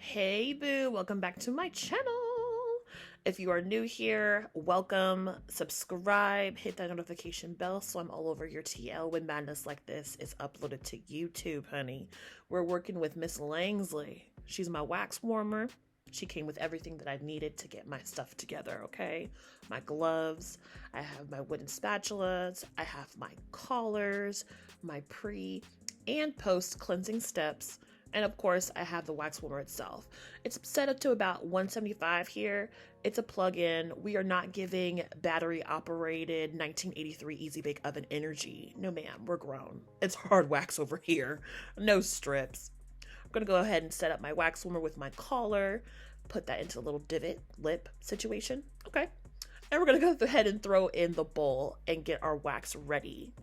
Hey boo, welcome back to my channel. If you are new here, welcome, subscribe, hit that notification bell so I'm all over your TL when madness like this is uploaded to YouTube, honey. We're working with Miss Langsley. She's my wax warmer. She came with everything that I needed to get my stuff together, okay? My gloves, I have my wooden spatulas, I have my collars, my pre and post cleansing steps, and of course, I have the wax warmer itself. It's set up to about 175 here. It's a plug-in. We are not giving battery-operated 1983 Easy Bake Oven energy. No, ma'am, we're grown. It's hard wax over here. No strips. I'm gonna go ahead and set up my wax warmer with my collar, put that into a little divot lip situation. Okay. And we're gonna go ahead and throw in the bowl and get our wax ready.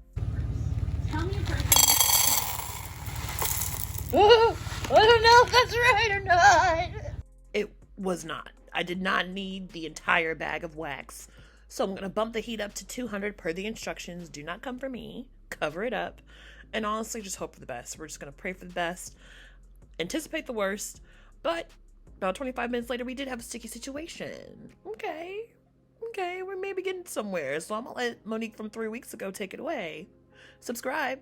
Tell me a person. I don't know if that's right or not. It was not. I did not need the entire bag of wax. So I'm going to bump the heat up to 200 per the instructions. Do not come for me. Cover it up. And honestly, just hope for the best. We're just going to pray for the best. Anticipate the worst. But about 25 minutes later, we did have a sticky situation. Okay, we're maybe getting somewhere. So I'm going to let Monique from 3 weeks ago take it away. Subscribe.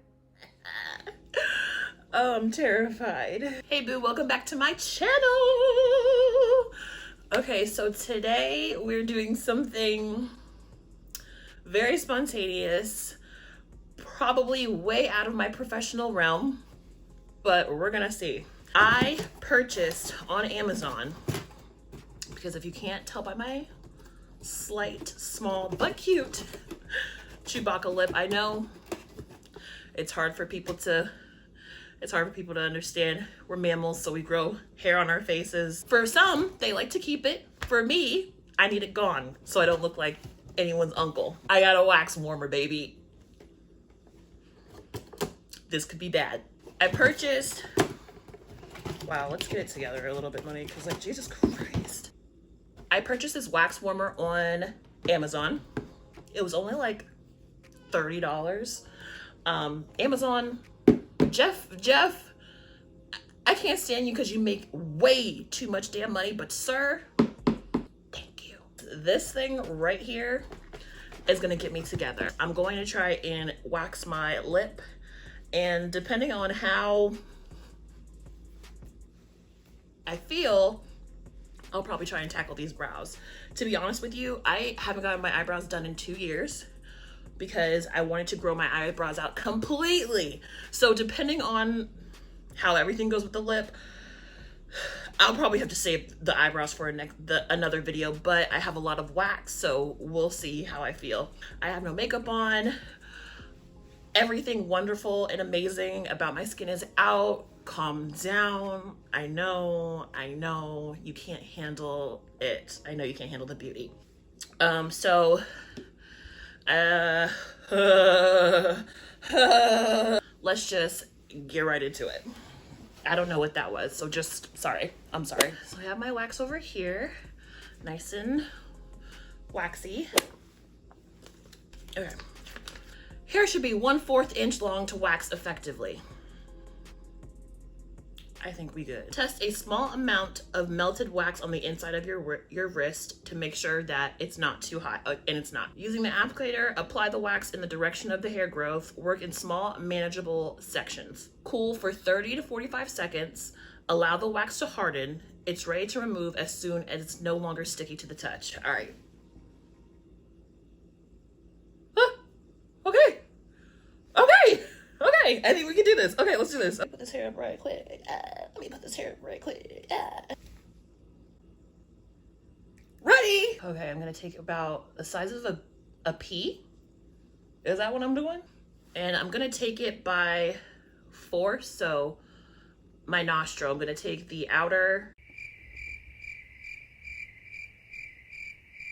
Oh, I'm terrified. Hey boo, welcome back to my channel. Okay, so today we're doing something very spontaneous, probably way out of my professional realm, but we're gonna see. I purchased on Amazon, because if you can't tell by my slight, small, but cute Chewbacca lip, I know it's hard for people to understand. We're mammals, so we grow hair on our faces. For some, they like to keep it. For me, I need it gone so I don't look like anyone's uncle. I got a wax warmer, baby. This could be bad. I purchased, wow, let's get it together a little bit, Monique, because like, Jesus Christ. I purchased this wax warmer on Amazon. It was only like $30. Amazon, Jeff, I can't stand you because you make way too much damn money, but sir, thank you. This thing right here is gonna get me together. I'm going to try and wax my lip, and depending on how I feel, I'll probably try and tackle these brows. To be honest with you, I haven't gotten my eyebrows done in 2 years, because I wanted to grow my eyebrows out completely. So depending on how everything goes with the lip, I'll probably have to save the eyebrows for another video, but I have a lot of wax, so we'll see how I feel. I have no makeup on. Everything wonderful and amazing about my skin is out. Calm down. I know, you can't handle it. I know you can't handle the beauty. Let's just get right into it. I don't know what that was, so just, sorry. I'm sorry. So I have my wax over here, nice and waxy. Okay. Hair should be 1/4 inch long to wax effectively. I think we good. Test a small amount of melted wax on the inside of your wrist to make sure that it's not too hot, and it's not. Using the applicator, apply the wax in the direction of the hair growth. Work in small, manageable sections. Cool for 30 to 45 seconds. Allow the wax to harden. It's ready to remove as soon as it's no longer sticky to the touch. All right. Okay, I think we can do this. Okay, let's do this. Put this hair up right quick. Let me put this hair up right quick. Ready? Okay, I'm gonna take about the size of a pea. Is that what I'm doing? And I'm gonna take it by force. So my nostril, I'm gonna take the outer.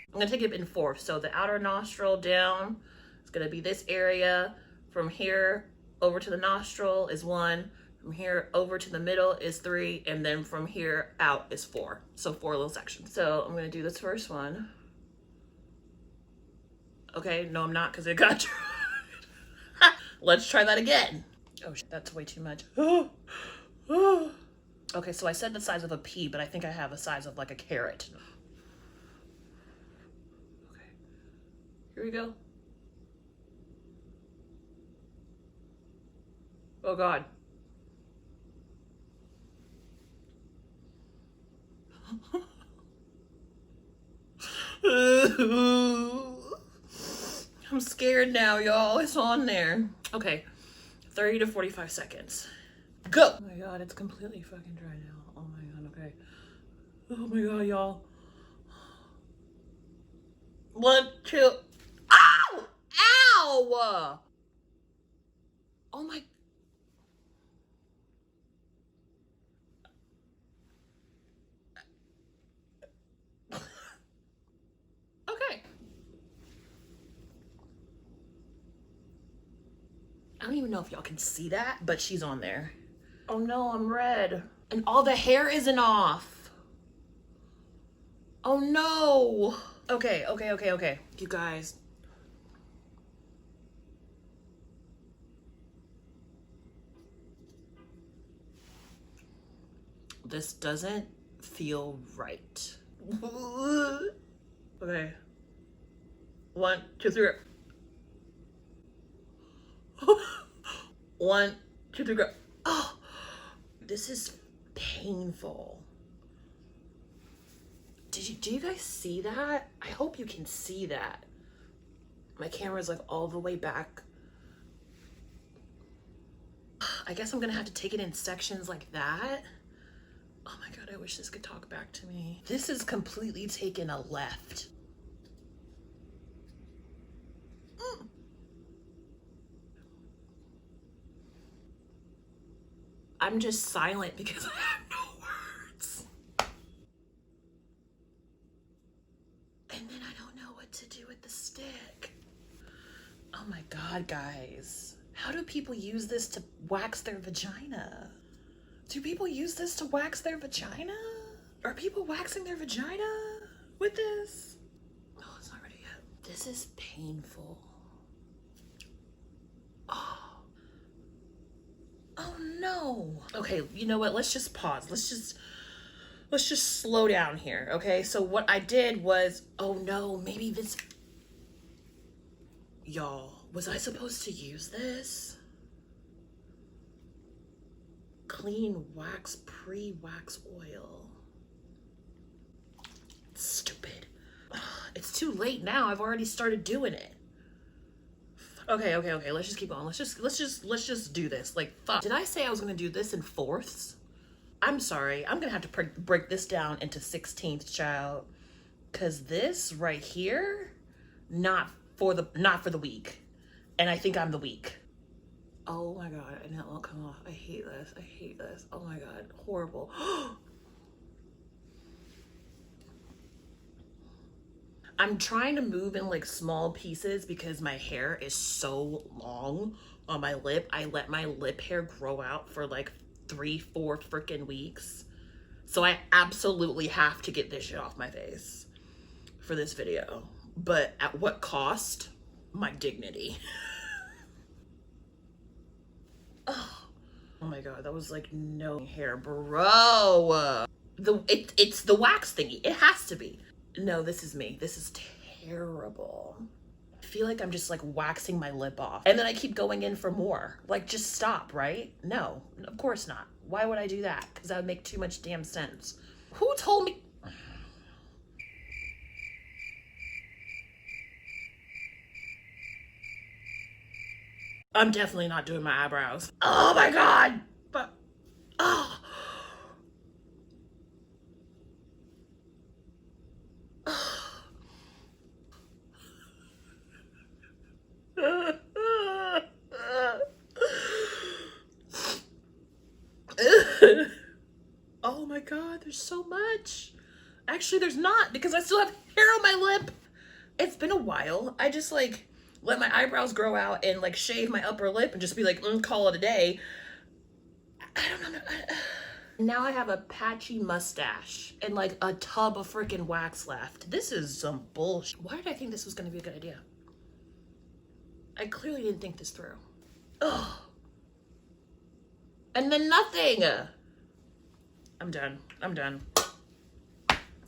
I'm gonna take it in fourths. So the outer nostril down, it's gonna be this area. From here over to the nostril is 1, from here over to the middle is 3, and then from here out is 4. So 4 little sections. So I'm gonna do this first one. Okay, no I'm not, because it got dry. Let's try that again. Oh, that's way too much. Okay, so I said the size of a pea, but I think I have a size of like a carrot. Okay, here we go. Oh God. I'm scared now, y'all. It's on there. Okay, 30 to 45 seconds. Go. Oh my God, it's completely fucking dry now. Oh my God, okay. Oh my God, y'all. 1, 2. Ow! Ow! Oh my. Okay. I don't even know if y'all can see that, but she's on there. Oh no, I'm red. And all the hair isn't off. Oh no. Okay. You guys. This doesn't feel right. Okay. 1, 2, 3. 1, 2, 3, go. Oh, this is painful. Do you guys see that? I hope you can see that. My camera's like all the way back. I guess I'm gonna have to take it in sections like that. Oh my God, I wish this could talk back to me. This is completely taken a left. I'm just silent because I have no words. And then I don't know what to do with the stick. Oh my God, guys. How do people use this to wax their vagina? Do people use this to wax their vagina? Are people waxing their vagina with this? No, it's not ready yet. This is painful. Oh no. Okay, you know what? Let's just pause. Let's just slow down here, okay? So what I did was, oh no, maybe this. Y'all, was I supposed to use this? Clean wax pre-wax oil. Stupid. It's too late now. I've already started doing it. Okay. Let's just keep going. Let's just do this. Like, fuck. Did I say I was gonna do this in fourths? I'm sorry. I'm gonna have to break this down into 16th, child. Cause this right here, not for the weak. And I think I'm the weak. Oh my God, and that won't come off. I hate this. Oh my God, horrible. I'm trying to move in like small pieces because my hair is so long on my lip. I let my lip hair grow out for like 3-4 freaking weeks. So I absolutely have to get this shit off my face for this video. But at what cost? My dignity. Oh my God, that was like no hair, bro. It's the wax thingy. It has to be. No, this is me. This is terrible. I feel like I'm just like waxing my lip off. And then I keep going in for more. Like, just stop, right? No, of course not. Why would I do that? Because that would make too much damn sense. Who told me? I'm definitely not doing my eyebrows. Oh my God. But, oh. Oh my God, there's so much. Actually, there's not because I still have hair on my lip. It's been a while. I just like let my eyebrows grow out and like shave my upper lip and just be like, call it a day. I don't know. Now I have a patchy mustache and like a tub of freaking wax left. This is some bullshit. Why did I think this was gonna be a good idea? I clearly didn't think this through. Ugh. And then nothing. I'm done. I'm done.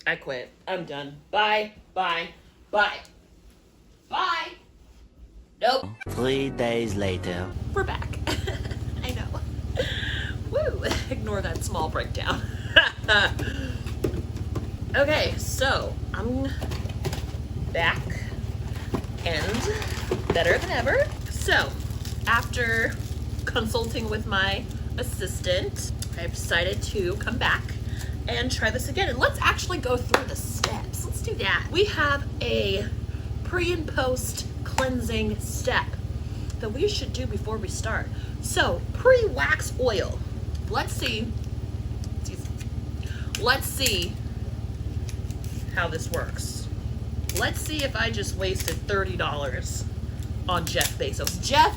I quit. I'm done. Bye. Bye. Bye. Bye. Nope. 3 days later. We're back. I know. Woo. Ignore that small breakdown. Okay, so I'm back and better than ever. So after consulting with my assistant, I've decided to come back and try this again. And let's actually go through the steps. Let's do that. We have a pre and post cleansing step that we should do before we start. So pre-wax oil. Let's see how this works. Let's see if I just wasted $30 on Jeff Bezos. Jeff,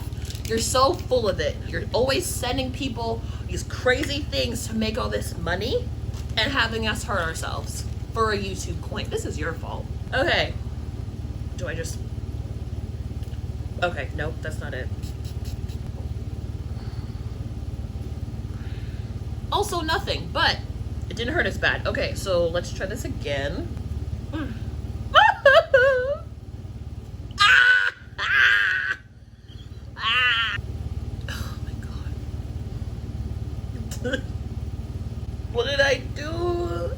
you're so full of it. You're always sending people these crazy things to make all this money and having us hurt ourselves for a YouTube coin. This is your fault. Okay. Do I just... Okay, nope, that's not it. Also nothing, but it didn't hurt as bad. Okay, so let's try this again. Oh my god. What did I do?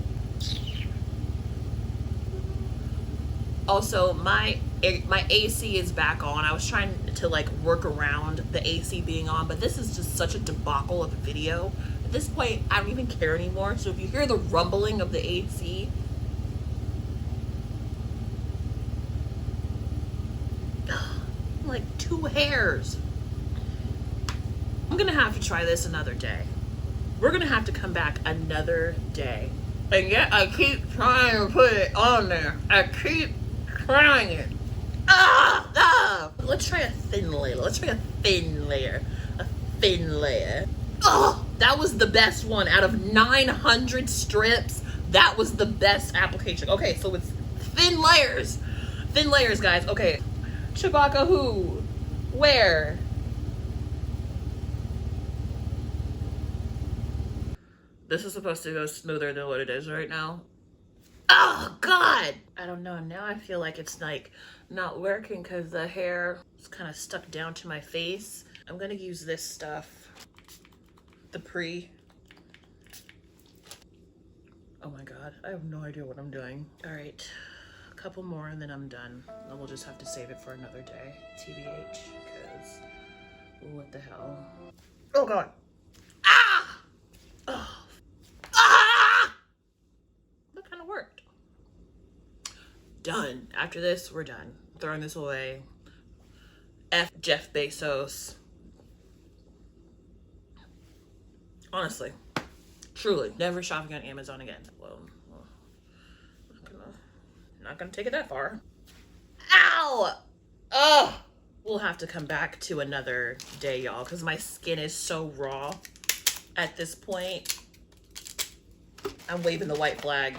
Also, my AC is back on. I was trying to like work around the AC being on, but this is just such a debacle of a video. At this point, I don't even care anymore. So if you hear the rumbling of the AC, like 2 hairs. I'm gonna have to try this another day. We're gonna have to come back another day. And yet I keep trying to put it on there. I keep trying it. Let's try a thin layer. Let's try a thin layer. A thin layer. Oh, that was the best one. Out of 900 strips, that was the best application. Okay, so it's thin layers. Thin layers, guys. Okay. Chewbacca who? Where? This is supposed to go smoother than what it is right now. Oh, God! I don't know. Now I feel like it's like not working because the hair is kind of stuck down to my face. I'm going to use this stuff. The pre. Oh my God. I have no idea what I'm doing. All right. A couple more and then I'm done. And we'll just have to save it for another day. TBH. Because what the hell? Oh God. Ah! Oh. Ah! That kind of worked. Done. After this, we're done. Throwing this away. F Jeff Bezos. Honestly. Truly. Never shopping on Amazon again. Well not gonna take it that far. Ow! Ugh! We'll have to come back to another day, y'all, because my skin is so raw at this point. I'm waving the white flag.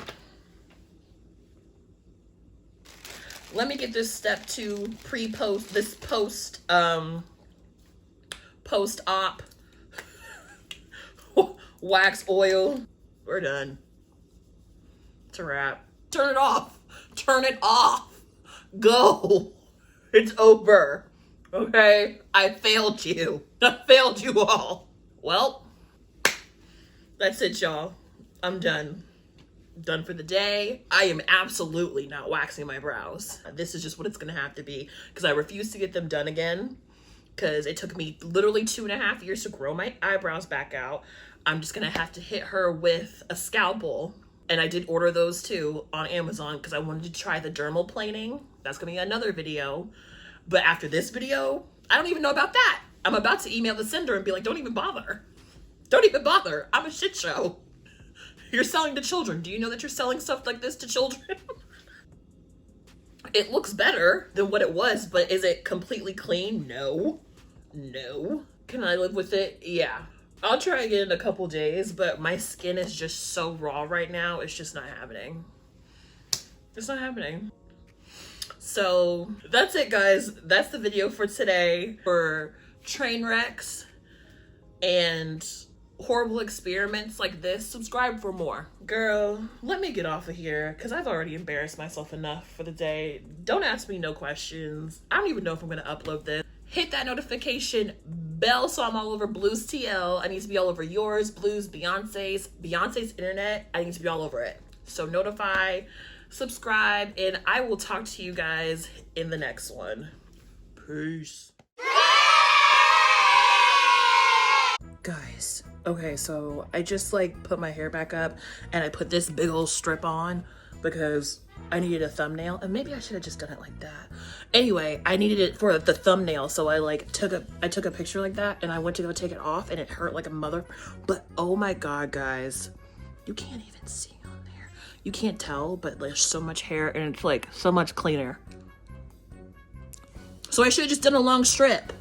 Let me get this step 2 pre-post, this post-op wax oil. We're done. It's a wrap. Turn it off. Turn it off. Go. It's over. Okay? I failed you. I failed you all. Well, that's it, y'all. I'm done. Done for the day. I am absolutely not waxing my brows. This is just what it's gonna have to be because I refuse to get them done again because it took me literally 2.5 years to grow my eyebrows back out. I'm just gonna have to hit her with a scalpel. And I did order those too on Amazon because I wanted to try the dermal planing. That's gonna be another video. But after this video, I don't even know about that. I'm about to email the sender and be like, don't even bother. Don't even bother. I'm a shit show. You're selling to children. Do you know that you're selling stuff like this to children? It looks better than what it was, but is it completely clean? No. No. Can I live with it? Yeah. I'll try again in a couple days, but my skin is just so raw right now. It's just not happening. It's not happening. So that's it, guys. That's the video for today for train wrecks and horrible experiments like this, subscribe for more. Girl, let me get off of here because I've already embarrassed myself enough for the day. Don't ask me no questions. I don't even know if I'm going to upload this. Hit that notification bell so I'm all over Blue's TL. I need to be all over yours, Blue's, Beyonce's internet. I need to be all over it. So notify, subscribe, and I will talk to you guys in the next one. Peace. Guys, okay, so I just like put my hair back up and I put this big old strip on because I needed a thumbnail, and maybe I should have just done it like that. Anyway, I needed it for the thumbnail, so I like took a picture like that, and I went to go take it off and it hurt like a mother. But oh my god, guys, you can't even see on there. You can't tell, but there's so much hair and it's like so much cleaner. So I should have just done a long strip.